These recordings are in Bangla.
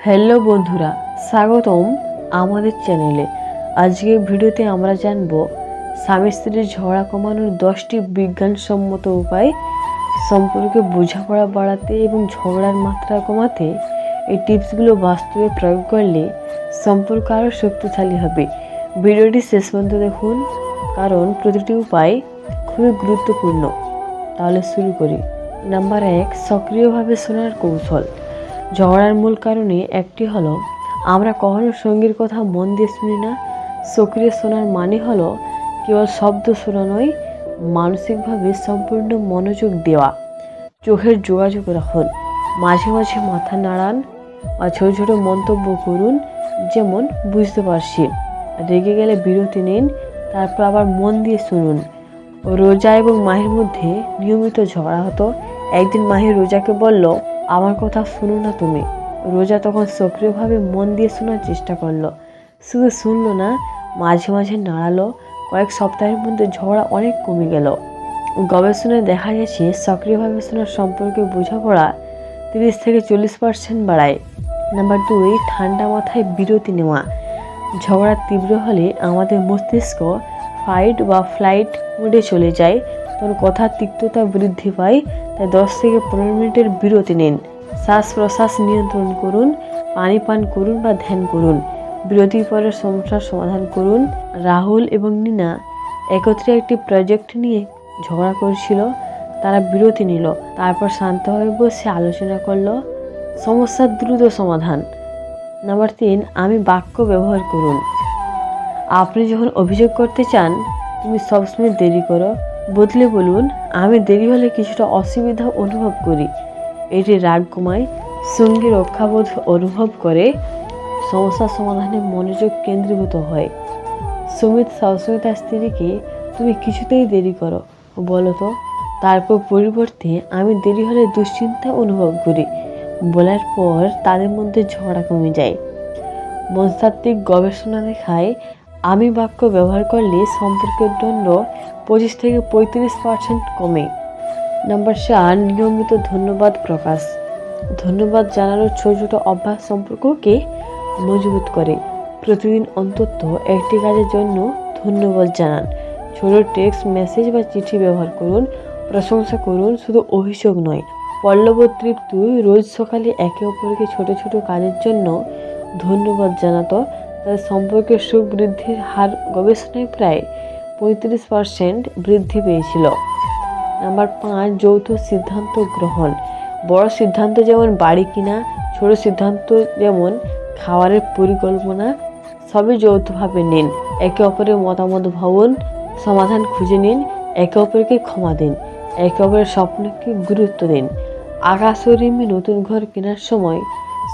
হ্যালো বন্ধুরা, স্বাগতম আমাদের চ্যানেলে। আজকের ভিডিওতে আমরা জানব স্বামী স্ত্রীর ঝগড়া কমানোর 10টি বিজ্ঞানসম্মত উপায়। সম্পর্কে বোঝাপড়া বাড়াতে এবং ঝগড়ার মাত্রা কমাতে এই টিপসগুলো বাস্তবে প্রয়োগ করলে সম্পর্ক আরও শক্তিশালী হবে। ভিডিওটি শেষ পর্যন্ত দেখুন, কারণ প্রতিটি উপায় খুবই গুরুত্বপূর্ণ। তাহলে শুরু করি। নাম্বার 1, সক্রিয়ভাবে শোনার কৌশল। ঝগড়ার মূল কারণে একটি হলো আমরা কখনো সঙ্গীর কথা মন দিয়ে শুনি না। সক্রিয় শোনার মানে হলো কেবল শব্দ শোনা নয়, মানসিকভাবে সম্পূর্ণ মনোযোগ দেওয়া। চোখের যোগাযোগ রাখুন, মাঝে মাঝে মাথা নাড়ান বা ছোট ছোট মন্তব্য করুন, যেমন বুঝতে পারছি। রেগে গেলে বিরতি নিন, তারপর আবার মন দিয়ে শুনুন। রোজা এবং মাহির মধ্যে নিয়মিত ঝগড়া হতো। একদিন মাহি রোজাকে বলল, আমার কথা শুনো না তুমি। রোজা তখন সক্রিয়ভাবে মন দিয়ে শোনার চেষ্টা করলো। শুধু শুনলো না, মাঝে মাঝে নাড়ালো। কয়েক সপ্তাহের মধ্যে ঝগড়া অনেক কমে গেল। গবেষণায় দেখা গেছে সক্রিয়ভাবে শোনার সম্পর্কে বোঝাপড়া 30 থেকে 40% বাড়ায়। নাম্বার 2, ঠান্ডা মাথায় বিরতি নেওয়া। ঝগড়া তীব্র হলে আমাদের মস্তিষ্ক ফাইট বা ফ্লাইট মোডে চলে যায়, তখন কথার তিক্ততা বৃদ্ধি পায়। তাই 10 থেকে 15 মিনিটের বিরতি নিন। শ্বাস প্রশ্বাস নিয়ন্ত্রণ করুন, পানি পান করুন বা ধ্যান করুন। বিরতির পরে সমস্যার সমাধান করুন। রাহুল এবং নীনা একত্রে একটি প্রজেক্ট নিয়ে ঝগড়া করছিল। তারা বিরতি নিল, তারপর শান্তভাবে বসে আলোচনা করলো। সমস্যার দ্রুত সমাধান। নাম্বার 3, আমি বাক্য ব্যবহার করুন। আপনি যখন অভিযোগ করতে চান তুমি সবসময় দেরি করো, বদলে বলুন, আমি দেরি হলে কিছুটা অসুবিধা অনুভব করি। এটি রাগ কমায়, সঙ্গী রক্ষাবোধ অনুভব করে, সমস্যা সমাধানে মনোযোগ কেন্দ্রীভূত হয়। সুমিত সবসময় তার স্ত্রীকে তুমি কিছুতেই দেরি করো বলো তো, তারপর পরিবর্তে আমি দেরি হলে দুশ্চিন্তা অনুভব করি বলার পর তাদের মধ্যে ঝগড়া কমে যায়। মনস্তাত্ত্বিক গবেষণা দেখায় আমি বাক্য ব্যবহার করলে সম্পর্কের দ্বন্দ্ব 25 থেকে 35% কমে। নাম্বার 4, নিয়মিত ধন্যবাদ প্রকাশ। ধন্যবাদ জানানোর ছোট ছোট অভ্যাস সম্পর্ককে মজবুত করে। প্রতিদিন অন্তত একটি কাজের জন্য ধন্যবাদ জানান। ছোট টেক্সট মেসেজ বা চিঠি ব্যবহার করুন। প্রশংসা করুন, শুধু অভিযোগ নয়। পল্লব তৃপ্তি রোজ সকালে একে অপরকে ছোট ছোট কাজের জন্য ধন্যবাদ জানাতো। তাদের সম্পর্কের সুখ বৃদ্ধির হার গবেষণায় প্রায় 35% বৃদ্ধি পেয়েছিল। নাম্বার 5, যৌথ সিদ্ধান্ত গ্রহণ। বড় সিদ্ধান্ত যেমন বাড়ি কিনা, ছোট সিদ্ধান্ত যেমন খাবারের পরিকল্পনা, সবই যৌথভাবে নিন। একে অপরের মতামত ভাবুন, সমাধান খুঁজে নিন, একে অপরকে ক্ষমা দিন, একে অপরের স্বপ্নকে গুরুত্ব দিন। আকাশ ও রিমি নতুন ঘর কেনার সময়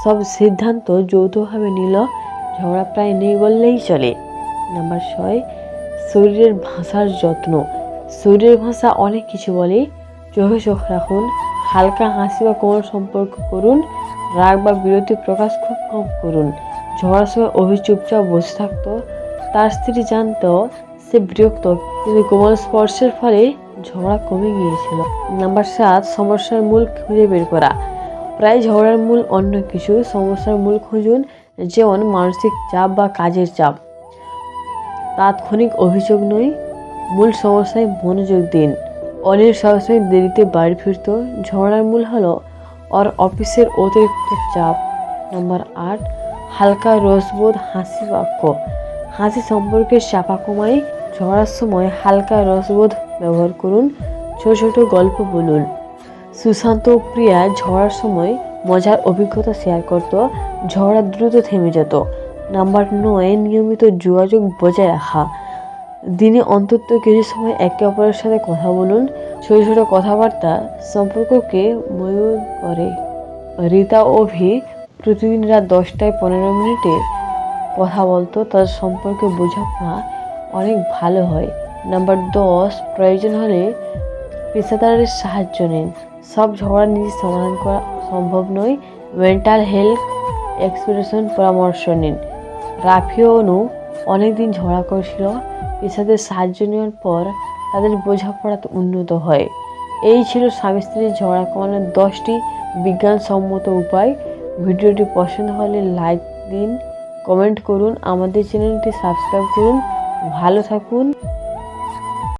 সব সিদ্ধান্ত যৌথভাবে নিল, ঝগড়া প্রায় নেই বললেই চলে। নাম্বার 6, শরীরের ভাষার যত্ন। শরীরের ভাষা অনেক কিছু বলে। চোখে চোখ রাখুন, হালকা হাসি বা কোমল সম্পর্ক করুন। রাগ বা বিরতি প্রকাশ খুব কম করুন। ঝগড়ার সময় চুপচাপ বসে থাকতো। তার স্ত্রী জানতো সে বিরক্ত, কিন্তু কোমল স্পর্শের ফলে ঝগড়া কমে গিয়েছিল। নাম্বার 7, সমস্যার মূল খুঁজে বের করা। প্রায় ঝগড়ার মূল অন্য কিছু, সমস্যার মূল খুঁজুন, যেমন মানসিক চাপ বা কাজের চাপ। তাৎক্ষণিক অভিযোগ নয়, মূল সমস্যায় মনোযোগ দিন। অনিল সবসময় দেরিতে বাড়ি ফিরত। ঝগড়ার মূল হলো ওর অফিসের অতিরিক্ত চাপ। নাম্বার 8, হালকা রসবোধ হাসি বাক্য। হাসি সম্পর্কের চাপা কমায়। ঝগড়ার সময় হালকা রসবোধ ব্যবহার করুন, ছোট ছোট গল্প বলুন। সুশান্ত ও প্রিয়া ঝগড়ার সময় মজার অভিজ্ঞতা শেয়ার করত, ঝগড়া দ্রুত থেমে যেত। নাম্বার 9, নিয়মিত যোগাযোগ বজায় রাখা। দিনে অন্তত কিছু সময় একে অপরের সাথে কথা বলুন। ছোট ছোট কথাবার্তা সম্পর্ককে মজবুত করে। রীতা ও ভি প্রতিদিন রাত 10টায় 15 মিনিটে কথা বলতো, তাদের সম্পর্কে বোঝাপড়া অনেক ভালো হয়। নাম্বার 10, প্রয়োজন হলে পেশাদারের সাহায্য নিন। সব ঝগড়া নিজে সমাধান করা সম্ভব নয়। মেন্টাল হেলথ এক্সপার্টের পরামর্শ নিন। রাফি ও অনু অনেকদিন ঝগড়া করছিল। পেশাদের সাহায্য নেওয়ার পর তাদের বোঝাপড়া উন্নত হয়। এই ছিল স্বামী স্ত্রীর ঝগড়া কমানোর 10টি বিজ্ঞানসম্মত উপায়। ভিডিওটি পছন্দ হলে লাইক দিন, কমেন্ট করুন, আমাদের চ্যানেলটি সাবস্ক্রাইব করুন। ভালো থাকুন।